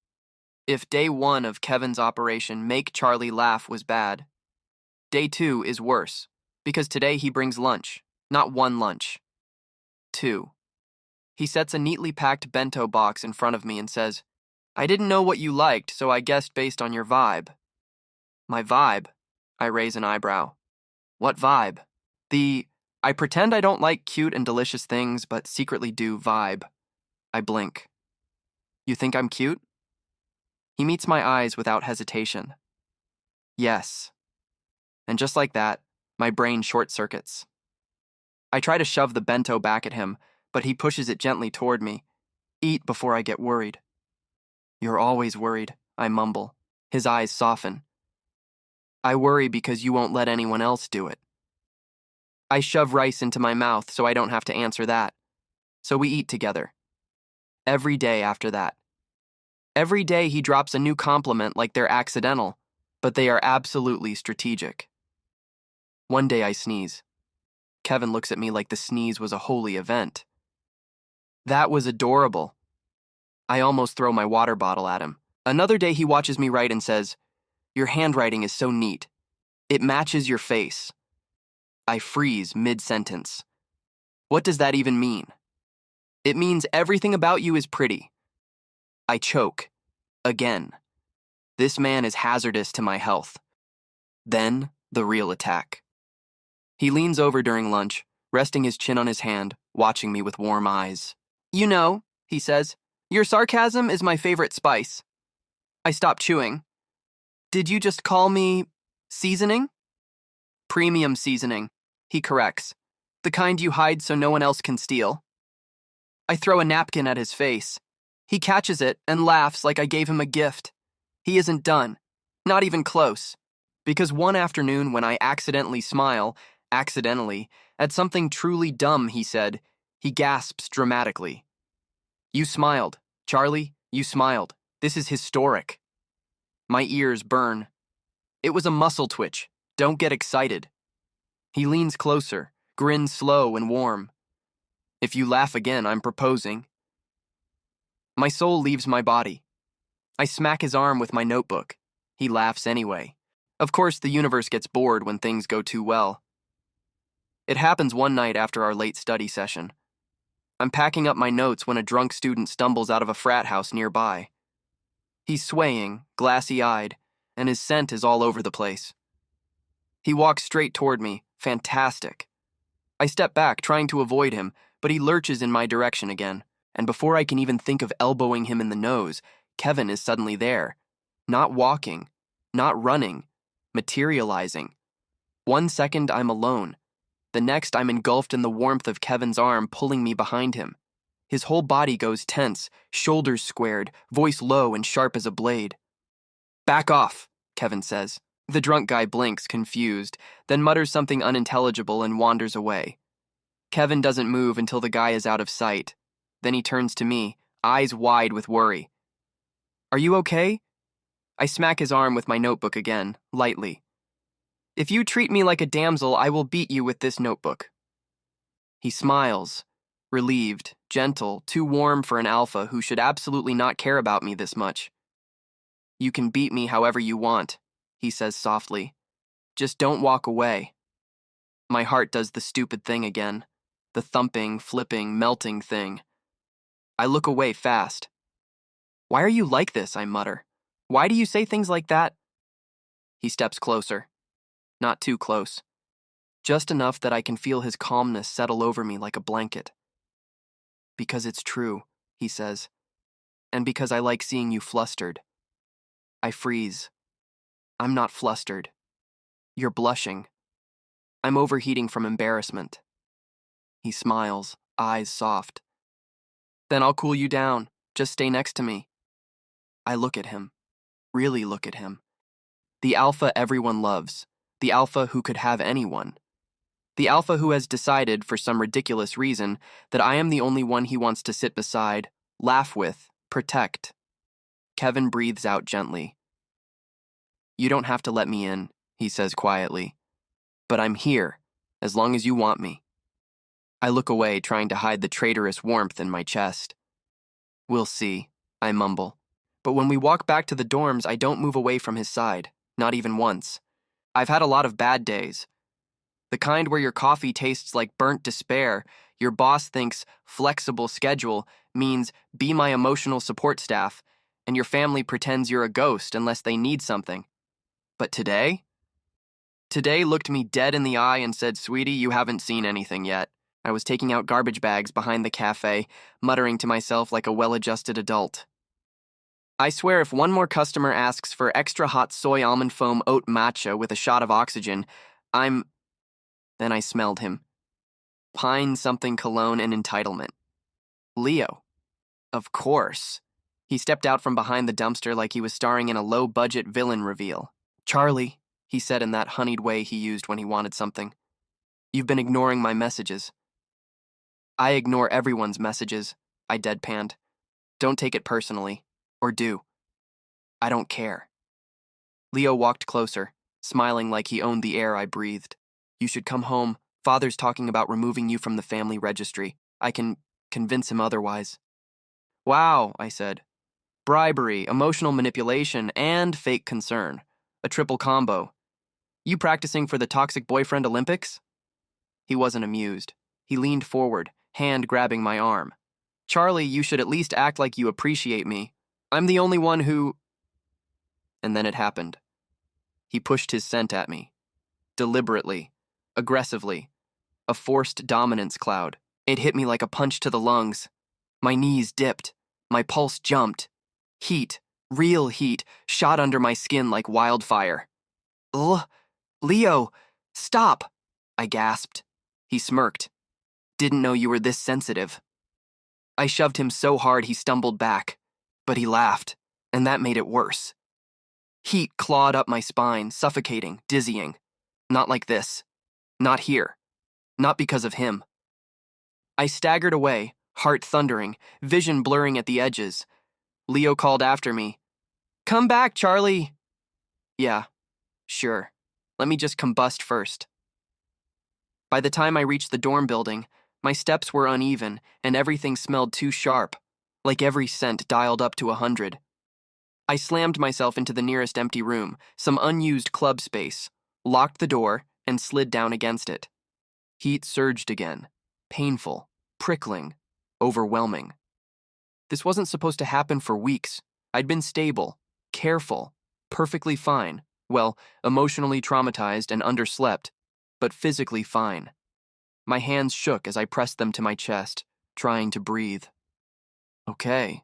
A: If day 1 of Kevin's operation Make Charlie Laugh was bad, day 2 is worse, because today he brings lunch, not 1 lunch. 2. He sets a neatly packed bento box in front of me and says, "I didn't know what you liked, so I guessed based on your vibe." My vibe? I raise an eyebrow. What vibe? The I pretend I don't like cute and delicious things, but secretly do vibe. I blink. You think I'm cute? He meets my eyes without hesitation. Yes. And just like that, my brain short circuits. I try to shove the bento back at him, but he pushes it gently toward me. Eat before I get worried. You're always worried, I mumble. His eyes soften. I worry because you won't let anyone else do it. I shove rice into my mouth so I don't have to answer that. So we eat together. Every day after that. Every day he drops a new compliment like they're accidental, but they are absolutely strategic. One day I sneeze. Kevin looks at me like the sneeze was a holy event. That was adorable. I almost throw my water bottle at him. Another day he watches me write and says, "Your handwriting is so neat. It matches your face." I freeze mid-sentence. What does that even mean? It means everything about you is pretty. I choke. Again. This man is hazardous to my health. Then, the real attack. He leans over during lunch, resting his chin on his hand, watching me with warm eyes. You know, he says, your sarcasm is my favorite spice. I stop chewing. Did you just call me seasoning? Premium seasoning, he corrects. The kind you hide so no one else can steal. I throw a napkin at his face. He catches it and laughs like I gave him a gift. He isn't done. Not even close. Because one afternoon when I accidentally smile, at something truly dumb he said, he gasps dramatically. You smiled. Charlie, you smiled. This is historic. My ears burn. It was a muscle twitch. Don't get excited. He leans closer, grins slow and warm. If you laugh again, I'm proposing. My soul leaves my body. I smack his arm with my notebook. He laughs anyway. Of course, the universe gets bored when things go too well. It happens one night after our late study session. I'm packing up my notes when a drunk student stumbles out of a frat house nearby. He's swaying, glassy-eyed, and his scent is all over the place. He walks straight toward me, fantastic. I step back, trying to avoid him, but he lurches in my direction again, and before I can even think of elbowing him in the nose, Kevin is suddenly there. Not walking, not running, materializing. 1 second, I'm alone. The next, I'm engulfed in the warmth of Kevin's arm pulling me behind him. His whole body goes tense, shoulders squared, voice low and sharp as a blade. Back off, Kevin says. The drunk guy blinks, confused, then mutters something unintelligible and wanders away. Kevin doesn't move until the guy is out of sight. Then he turns to me, eyes wide with worry. Are you okay? I smack his arm with my notebook again, lightly. If you treat me like a damsel, I will beat you with this notebook. He smiles, relieved, gentle, too warm for an alpha who should absolutely not care about me this much. You can beat me however you want, he says softly. Just don't walk away. My heart does the stupid thing again, the thumping, flipping, melting thing. I look away fast. Why are you like this, I mutter. Why do you say things like that? He steps closer. Not too close. Just enough that I can feel his calmness settle over me like a blanket. Because it's true, he says. And because I like seeing you flustered. I freeze. I'm not flustered. You're blushing. I'm overheating from embarrassment. He smiles, eyes soft. Then I'll cool you down. Just stay next to me. I look at him. Really look at him. The alpha everyone loves. The alpha who could have anyone. The alpha who has decided, for some ridiculous reason, that I am the only one he wants to sit beside, laugh with, protect. Kevin breathes out gently. You don't have to let me in, he says quietly. But I'm here, as long as you want me. I look away, trying to hide the traitorous warmth in my chest. We'll see, I mumble. But when we walk back to the dorms, I don't move away from his side, not even once. I've had a lot of bad days. The kind where your coffee tastes like burnt despair, your boss thinks flexible schedule means be my emotional support staff, and your family pretends you're a ghost unless they need something. But today? Today looked me dead in the eye and said, "Sweetie, you haven't seen anything yet." I was taking out garbage bags behind the cafe, muttering to myself like a well-adjusted adult. I swear if one more customer asks for extra hot soy almond foam oat matcha with a shot of oxygen, I'm... Then I smelled him. Pine something cologne and entitlement. Leo. Of course. He stepped out from behind the dumpster like he was starring in a low-budget villain reveal. "Charlie," he said in that honeyed way he used when he wanted something. "You've been ignoring my messages." "I ignore everyone's messages," I deadpanned. "Don't take it personally. Or do. I don't care." Leo walked closer, smiling like he owned the air I breathed. "You should come home. Father's talking about removing you from the family registry. I can convince him otherwise." "Wow," I said. "Bribery, emotional manipulation, and fake concern. A triple combo. You practicing for the Toxic Boyfriend Olympics?" He wasn't amused. He leaned forward, hand grabbing my arm. "Charlie, you should at least act like you appreciate me. I'm the only one who..." And then it happened. He pushed his scent at me. Deliberately. Aggressively. A forced dominance cloud. It hit me like a punch to the lungs. My knees dipped. My pulse jumped. Heat, real heat, shot under my skin like wildfire. "Ugh, Leo, stop," I gasped. He smirked. "Didn't know you were this sensitive." I shoved him so hard he stumbled back, but he laughed, and that made it worse. Heat clawed up my spine, suffocating, dizzying. Not like this. Not here. Not because of him. I staggered away, heart thundering, vision blurring at the edges. Leo called after me. "Come back, Charlie." "Yeah, sure. Let me just combust first." By the time I reached the dorm building, my steps were uneven and everything smelled too sharp, like every scent dialed up to 100. I slammed myself into the nearest empty room, some unused club space, locked the door, and slid down against it. Heat surged again. Painful, prickling, overwhelming. This wasn't supposed to happen for weeks. I'd been stable, careful, perfectly fine. Well, emotionally traumatized and underslept, but physically fine. My hands shook as I pressed them to my chest, trying to breathe. Okay,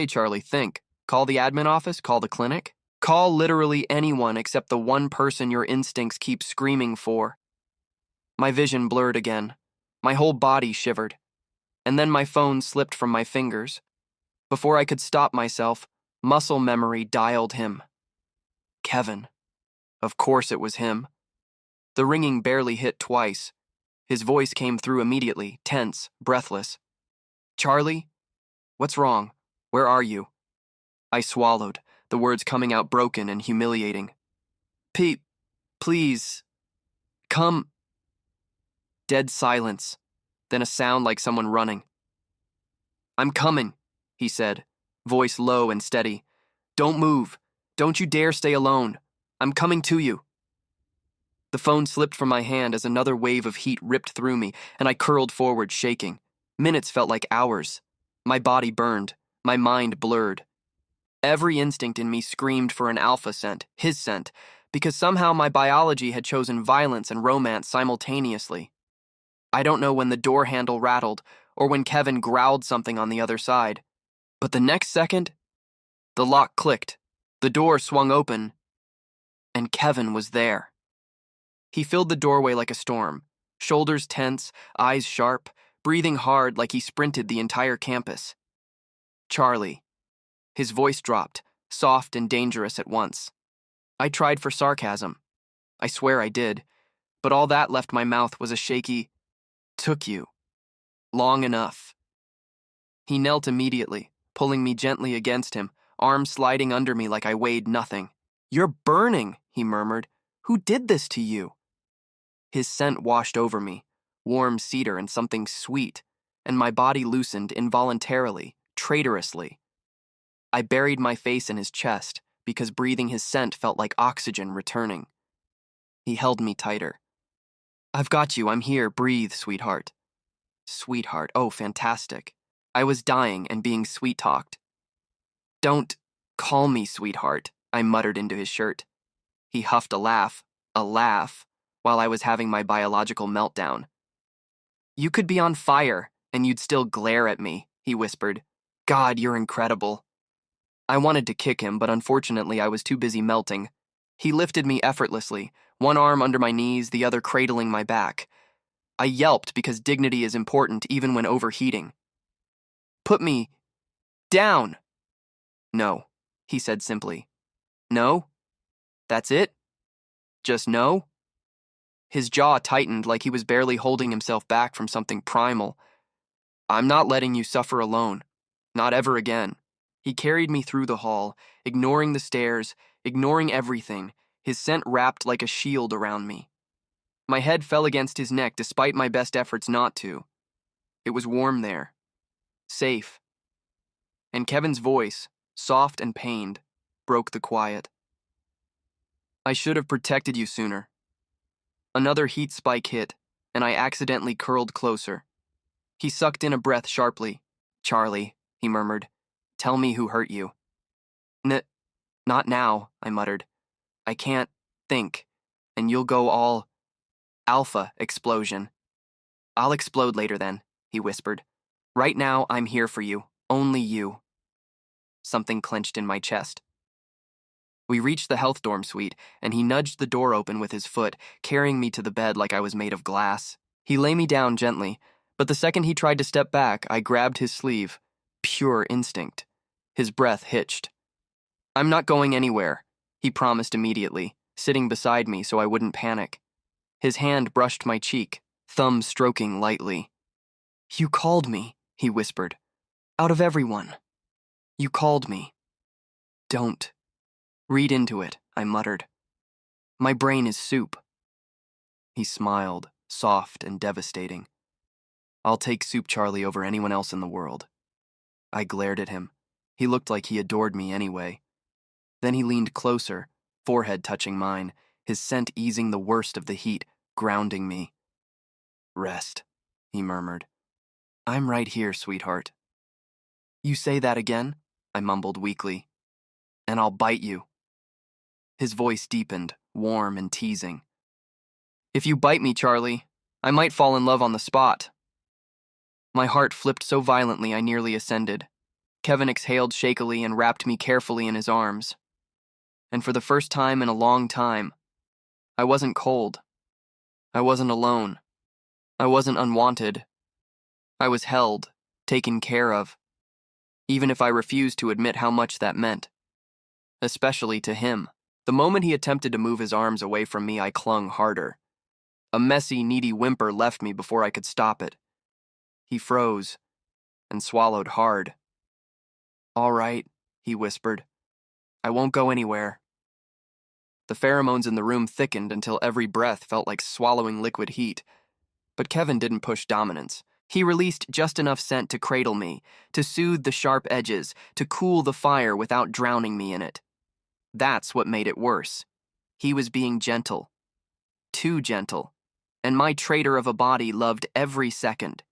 A: Charlie, think. Call the admin office, call the clinic. Call literally anyone except the one person your instincts keep screaming for. My vision blurred again. My whole body shivered. And then my phone slipped from my fingers. Before I could stop myself, muscle memory dialed him. Kevin. Of course it was him. The ringing barely hit twice. His voice came through immediately, tense, breathless. "Charlie? What's wrong? Where are you?" I swallowed, the words coming out broken and humiliating. "Pete, please. Come." Dead silence, then a sound like someone running. "I'm coming," he said, voice low and steady. "Don't move. Don't you dare stay alone. I'm coming to you." The phone slipped from my hand as another wave of heat ripped through me, and I curled forward, shaking. Minutes felt like hours. My body burned, my mind blurred. Every instinct in me screamed for an alpha scent, his scent, because somehow my biology had chosen violence and romance simultaneously. I don't know when the door handle rattled, or when Kevin growled something on the other side. But the next second, the lock clicked, the door swung open, and Kevin was there. He filled the doorway like a storm, shoulders tense, eyes sharp, breathing hard like he sprinted the entire campus. "Charlie." His voice dropped, soft and dangerous at once. I tried for sarcasm. I swear I did, but all that left my mouth was a shaky, "Took you. Long enough." He knelt immediately, pulling me gently against him, arms sliding under me like I weighed nothing. "You're burning," he murmured. "Who did this to you?" His scent washed over me, warm cedar and something sweet, and my body loosened involuntarily, traitorously. I buried my face in his chest because breathing his scent felt like oxygen returning. He held me tighter. "I've got you, I'm here, breathe, sweetheart." Sweetheart, oh, fantastic. I was dying and being sweet-talked. "Don't call me sweetheart," I muttered into his shirt. He huffed a laugh. a laugh, while I was having my biological meltdown. You could be on fire, and you'd still glare at me, he whispered. God, you're incredible. I wanted to kick him, but unfortunately I was too busy melting. He lifted me effortlessly, one arm under my knees, the other cradling my back. I yelped because dignity is important even when overheating. Put me down. No, he said simply. No? That's it? Just no? His jaw tightened like he was barely holding himself back from something primal. I'm not letting you suffer alone. Not ever again. He carried me through the hall, ignoring the stairs, ignoring everything, his scent wrapped like a shield around me. My head fell against his neck despite my best efforts not to. It was warm there. Safe. And Kevin's voice, soft and pained, broke the quiet. I should have protected you sooner. Another heat spike hit, and I accidentally curled closer. He sucked in a breath sharply. Charlie, he murmured, tell me who hurt you. Not now, I muttered. I can't think, and you'll go all alpha explosion. I'll explode later then, he whispered. Right now, I'm here for you, only you. Something clenched in my chest. We reached the health dorm suite, and he nudged the door open with his foot, carrying me to the bed like I was made of glass. He lay me down gently, but the second he tried to step back, I grabbed his sleeve. Pure instinct. His breath hitched. I'm not going anywhere, he promised immediately, sitting beside me so I wouldn't panic. His hand brushed my cheek, thumb stroking lightly. You called me, he whispered. Out of everyone. You called me. Don't. Read into it, I muttered. My brain is soup. He smiled, soft and devastating. I'll take Soup Charlie over anyone else in the world. I glared at him. He looked like he adored me anyway. Then he leaned closer, forehead touching mine, his scent easing the worst of the heat, grounding me. Rest, he murmured. I'm right here, sweetheart. You say that again? I mumbled weakly. And I'll bite you. His voice deepened, warm and teasing. If you bite me, Charlie, I might fall in love on the spot. My heart flipped so violently I nearly ascended. Kevin exhaled shakily and wrapped me carefully in his arms. And for the first time in a long time, I wasn't cold. I wasn't alone. I wasn't unwanted. I was held, taken care of, even if I refused to admit how much that meant. Especially to him. The moment he attempted to move his arms away from me, I clung harder. A messy, needy whimper left me before I could stop it. He froze and swallowed hard. All right, he whispered. I won't go anywhere. The pheromones in the room thickened until every breath felt like swallowing liquid heat. But Kevin didn't push dominance. He released just enough scent to cradle me, to soothe the sharp edges, to cool the fire without drowning me in it. That's what made it worse. He was being gentle. Too gentle. And my traitor of a body loved every second.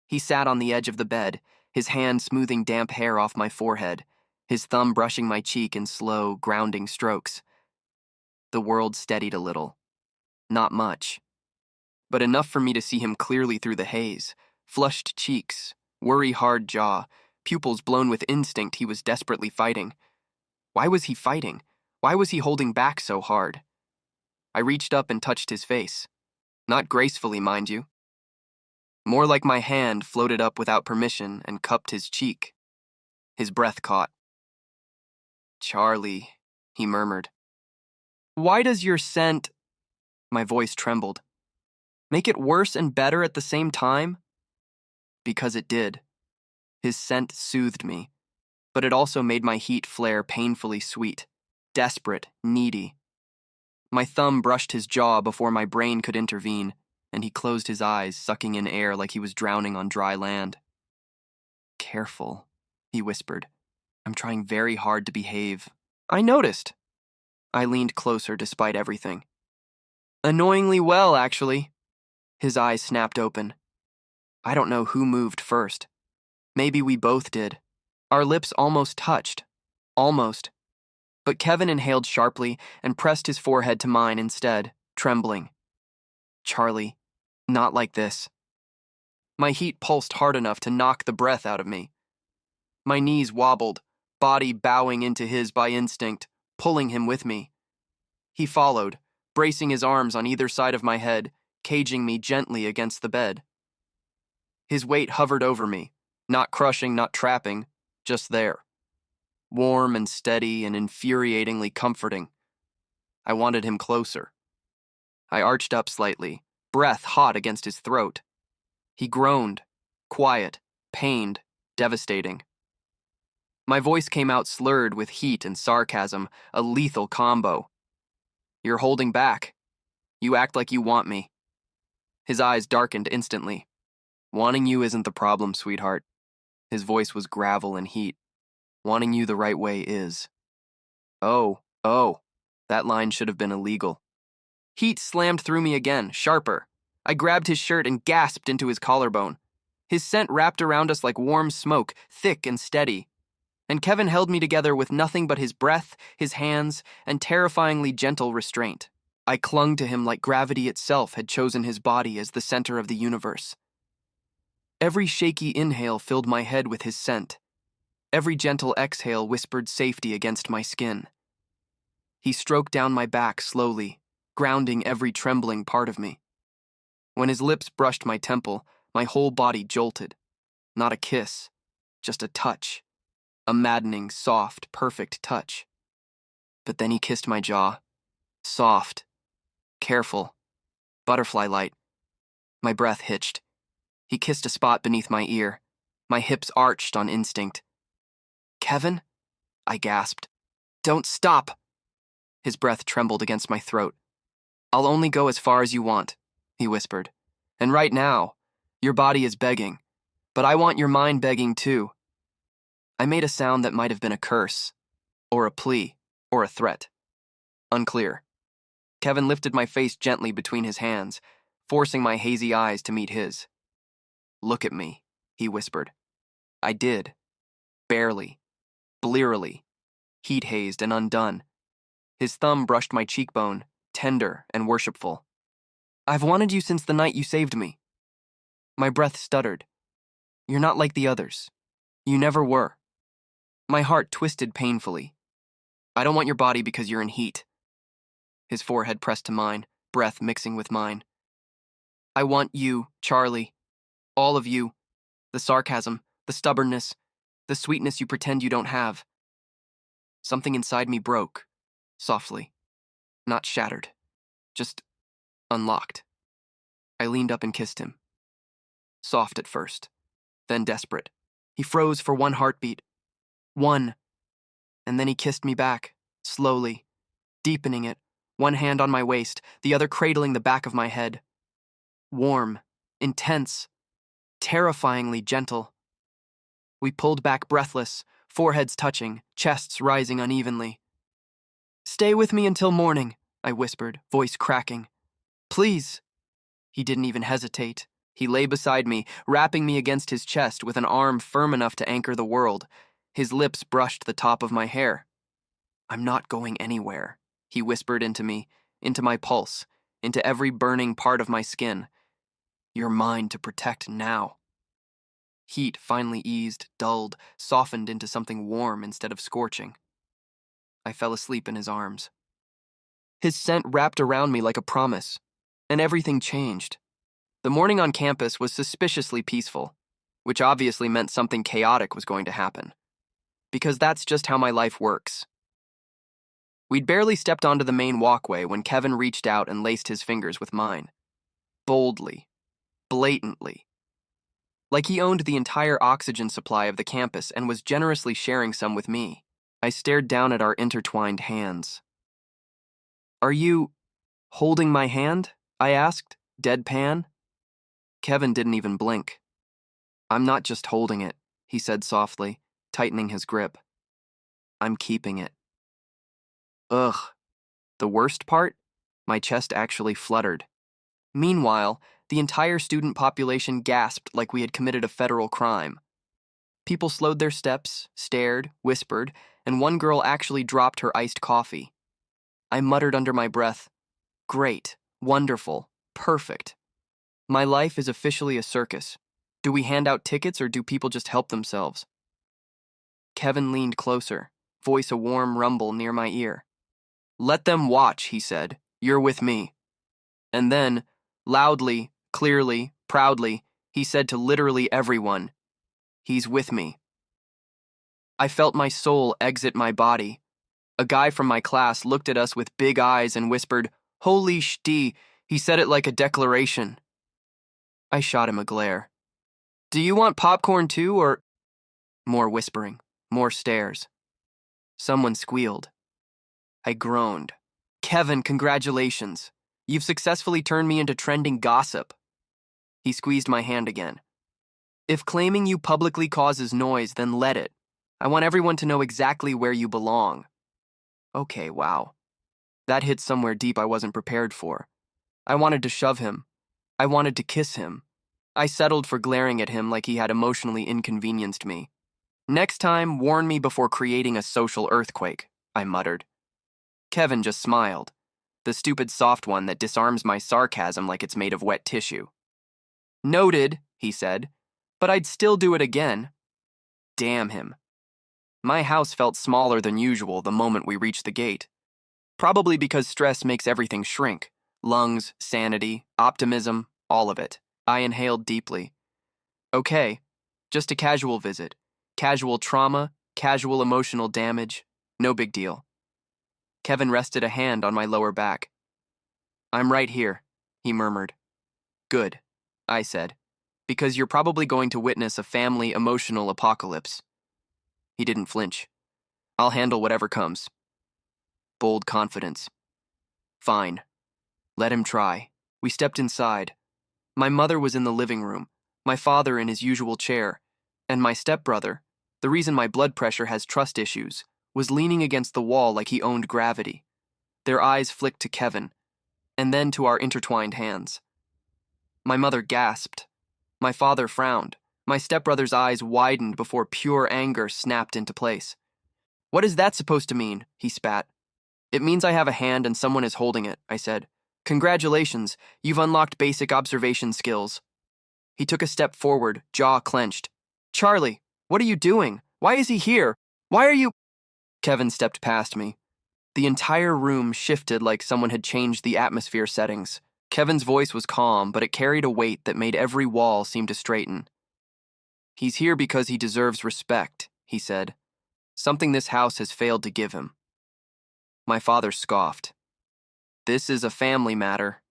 A: He sat on the edge of the bed, his hand smoothing damp hair off my forehead, his thumb brushing my cheek in slow, grounding strokes. The world steadied a little. Not much. But enough for me to see him clearly through the haze. Flushed cheeks, worry-hard jaw, pupils blown with instinct he was desperately fighting. Why was he fighting? Why was he holding back so hard? I reached up and touched his face. Not gracefully, mind you. More like my hand floated up without permission and cupped his cheek. His breath caught. Charlie, he murmured. Why does your scent... My voice trembled. Make it worse and better at the same time? Because it did. His scent soothed me, but it also made my heat flare painfully sweet, desperate, needy. My thumb brushed his jaw before my brain could intervene, and he closed his eyes, sucking in air like he was drowning on dry land. Careful, he whispered. I'm trying very hard to behave. I noticed. I leaned closer despite everything. Annoyingly well, actually. His eyes snapped open. I don't know who moved first. Maybe we both did. Our lips almost touched. Almost. But Kevin inhaled sharply and pressed his forehead to mine instead, trembling. Charlie, not like this. My heat pulsed hard enough to knock the breath out of me. My knees wobbled, body bowing into his by instinct, pulling him with me. He followed, bracing his arms on either side of my head, caging me gently against the bed. His weight hovered over me, not crushing, not trapping, just there. Warm and steady and infuriatingly comforting. I wanted him closer. I arched up slightly, breath hot against his throat. He groaned, quiet, pained, devastating. My voice came out slurred with heat and sarcasm, a lethal combo. You're holding back. You act like you want me. His eyes darkened instantly. Wanting you isn't the problem, sweetheart. His voice was gravel and heat. Wanting you the right way is. Oh, that line should have been illegal. Heat slammed through me again, sharper. I grabbed his shirt and gasped into his collarbone. His scent wrapped around us like warm smoke, thick and steady. And Kevin held me together with nothing but his breath, his hands, and terrifyingly gentle restraint. I clung to him like gravity itself had chosen his body as the center of the universe. Every shaky inhale filled my head with his scent. Every gentle exhale whispered safety against my skin. He stroked down my back slowly, grounding every trembling part of me. When his lips brushed my temple, my whole body jolted. Not a kiss, just a touch. A maddening, soft, perfect touch. But then he kissed my jaw. Soft, careful, butterfly-light. My breath hitched. He kissed a spot beneath my ear. My hips arched on instinct. Kevin? I gasped. Don't stop! His breath trembled against my throat. I'll only go as far as you want, he whispered. And right now, your body is begging. But I want your mind begging too. I made a sound that might have been a curse, or a plea, or a threat. Unclear. Kevin lifted my face gently between his hands, forcing my hazy eyes to meet his. Look at me, he whispered. I did. Barely. Blearily. Heat-hazed and undone. His thumb brushed my cheekbone, tender and worshipful. I've wanted you since the night you saved me. My breath stuttered. You're not like the others. You never were. My heart twisted painfully. I don't want your body because you're in heat. His forehead pressed to mine, breath mixing with mine. I want you, Charlie. All of you. The sarcasm, the stubbornness, the sweetness you pretend you don't have. Something inside me broke, softly. Not shattered, just unlocked. I leaned up and kissed him. Soft at first, then desperate. He froze for one heartbeat. One. And then he kissed me back, slowly, deepening it, one hand on my waist, the other cradling the back of my head. Warm, intense, terrifyingly gentle. We pulled back breathless, foreheads touching, chests rising unevenly. Stay with me until morning, I whispered, voice cracking. Please. He didn't even hesitate. He lay beside me, wrapping me against his chest with an arm firm enough to anchor the world. His lips brushed the top of my hair. I'm not going anywhere, he whispered into me, into my pulse, into every burning part of my skin. You're mine to protect now. Heat finally eased, dulled, softened into something warm instead of scorching. I fell asleep in his arms. His scent wrapped around me like a promise, and everything changed. The morning on campus was suspiciously peaceful, which obviously meant something chaotic was going to happen. Because that's just how my life works. We'd barely stepped onto the main walkway when Kevin reached out and laced his fingers with mine. Boldly. Blatantly. Like he owned the entire oxygen supply of the campus and was generously sharing some with me. I stared down at our intertwined hands. Are you holding my hand? I asked, deadpan. Kevin didn't even blink. I'm not just holding it, he said softly, tightening his grip. I'm keeping it. Ugh. The worst part? My chest actually fluttered. Meanwhile, the entire student population gasped like we had committed a federal crime. People slowed their steps, stared, whispered, and one girl actually dropped her iced coffee. I muttered under my breath, "Great, wonderful, perfect. My life is officially a circus. Do we hand out tickets or do people just help themselves?" Kevin leaned closer, voice a warm rumble near my ear. "Let them watch," he said. "You're with me." And then, loudly, clearly, proudly, he said to literally everyone, "He's with me." I felt my soul exit my body. A guy from my class looked at us with big eyes and whispered, "Holy shti," he said it like a declaration. I shot him a glare. "Do you want popcorn too, or—" More whispering, more stares. Someone squealed. I groaned. "Kevin, congratulations. You've successfully turned me into trending gossip." He squeezed my hand again. "If claiming you publicly causes noise, then let it. I want everyone to know exactly where you belong." Okay, wow. That hit somewhere deep I wasn't prepared for. I wanted to shove him. I wanted to kiss him. I settled for glaring at him like he had emotionally inconvenienced me. "Next time, warn me before creating a social earthquake," I muttered. Kevin just smiled, the stupid soft one that disarms my sarcasm like it's made of wet tissue. "Noted," he said, "but I'd still do it again." Damn him. My house felt smaller than usual the moment we reached the gate. Probably because stress makes everything shrink. Lungs, sanity, optimism, all of it. I inhaled deeply. Okay, just a casual visit. Casual trauma, casual emotional damage. No big deal. Kevin rested a hand on my lower back. "I'm right here," he murmured. "Good," I said, "because you're probably going to witness a family emotional apocalypse." He didn't flinch. "I'll handle whatever comes." Bold confidence. Fine. Let him try. We stepped inside. My mother was in the living room, my father in his usual chair, and my stepbrother, the reason my blood pressure has trust issues, was leaning against the wall like he owned gravity. Their eyes flicked to Kevin, and then to our intertwined hands. My mother gasped. My father frowned. My stepbrother's eyes widened before pure anger snapped into place. "What is that supposed to mean?" he spat. "It means I have a hand and someone is holding it," I said. "Congratulations, you've unlocked basic observation skills." He took a step forward, jaw clenched. "Charlie, what are you doing? Why is he here? Why are you—" Kevin stepped past me. The entire room shifted like someone had changed the atmosphere settings. Kevin's voice was calm, but it carried a weight that made every wall seem to straighten. "He's here because he deserves respect," he said. "Something this house has failed to give him." My father scoffed. "This is a family matter."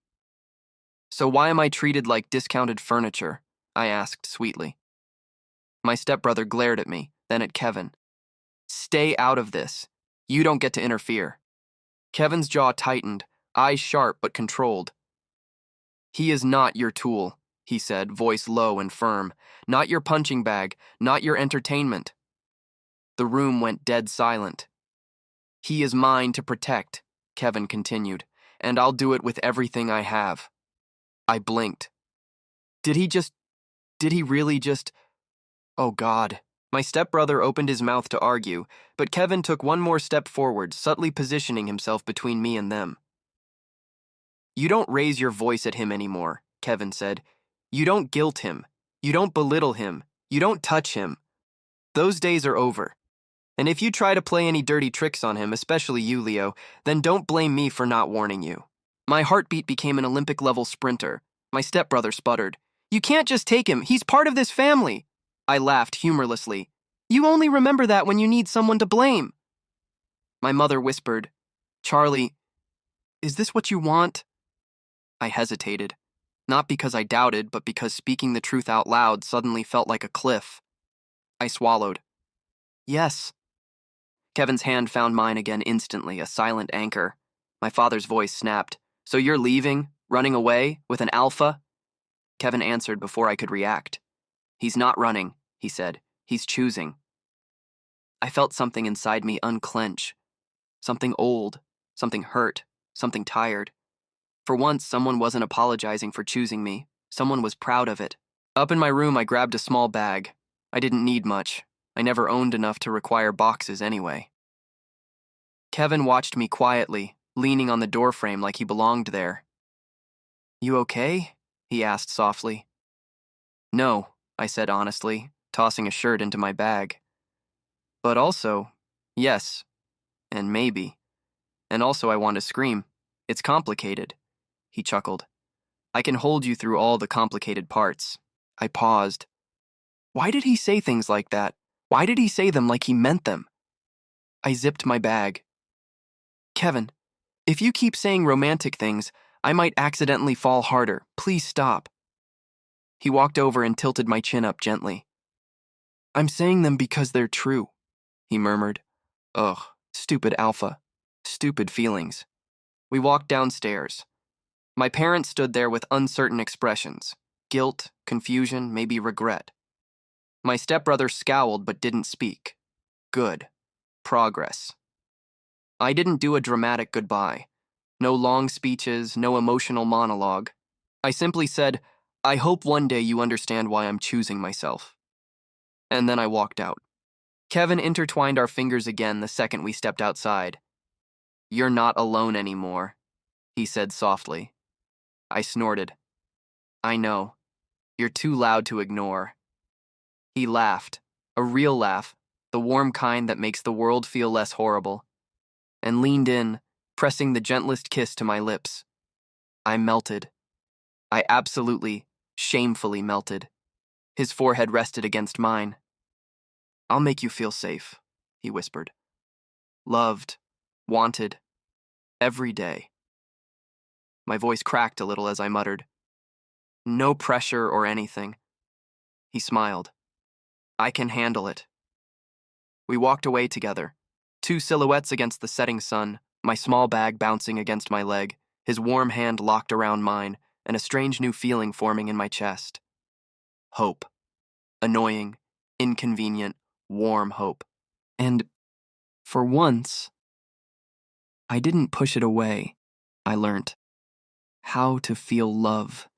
A: "So why am I treated like discounted furniture?" I asked sweetly. My stepbrother glared at me, then at Kevin. "Stay out of this. You don't get to interfere." Kevin's jaw tightened, eyes sharp but controlled. "He is not your tool," he said, voice low and firm. "Not your punching bag, not your entertainment." The room went dead silent. "He is mine to protect," Kevin continued, "and I'll do it with everything I have." I blinked. Did he really just... Oh God. My stepbrother opened his mouth to argue, but Kevin took one more step forward, subtly positioning himself between me and them. "You don't raise your voice at him anymore," Kevin said. "You don't guilt him. You don't belittle him. You don't touch him. Those days are over. And if you try to play any dirty tricks on him, especially you, Leo, then don't blame me for not warning you." My heartbeat became an Olympic-level sprinter. My stepbrother sputtered. "You can't just take him. He's part of this family." I laughed humorlessly. "You only remember that when you need someone to blame." My mother whispered, "Charlie, is this what you want?" I hesitated, not because I doubted, but because speaking the truth out loud suddenly felt like a cliff. I swallowed. "Yes." Kevin's hand found mine again instantly, a silent anchor. My father's voice snapped. "So you're leaving, running away, with an alpha?" Kevin answered before I could react. "He's not running," he said. "He's choosing." I felt something inside me unclench. Something old, something hurt, something tired. For once, someone wasn't apologizing for choosing me. Someone was proud of it. Up in my room, I grabbed a small bag. I didn't need much. I never owned enough to require boxes anyway. Kevin watched me quietly, leaning on the doorframe like he belonged there. "You okay?" he asked softly. "No," I said honestly, tossing a shirt into my bag. "But also, yes, and maybe. And also I want to scream. It's complicated." He chuckled. "I can hold you through all the complicated parts." I paused. Why did he say things like that? Why did he say them like he meant them? I zipped my bag. "Kevin, if you keep saying romantic things, I might accidentally fall harder. Please stop." He walked over and tilted my chin up gently. "I'm saying them because they're true," he murmured. Ugh, stupid alpha. Stupid feelings. We walked downstairs. My parents stood there with uncertain expressions. Guilt, confusion, maybe regret. My stepbrother scowled but didn't speak. Good. Progress. I didn't do a dramatic goodbye. No long speeches, no emotional monologue. I simply said, "I hope one day you understand why I'm choosing myself." And then I walked out. Kevin intertwined our fingers again the second we stepped outside. "You're not alone anymore," he said softly. I snorted. "I know. You're too loud to ignore." He laughed, a real laugh, the warm kind that makes the world feel less horrible, and leaned in, pressing the gentlest kiss to my lips. I melted. I absolutely, shamefully melted. His forehead rested against mine. "I'll make you feel safe," he whispered. "Loved, wanted, every day." My voice cracked a little as I muttered, "No pressure or anything." He smiled. "I can handle it." We walked away together, two silhouettes against the setting sun, my small bag bouncing against my leg, his warm hand locked around mine, and a strange new feeling forming in my chest. Hope. Annoying, inconvenient, warm hope. And, for once, I didn't push it away. I learnt how to feel love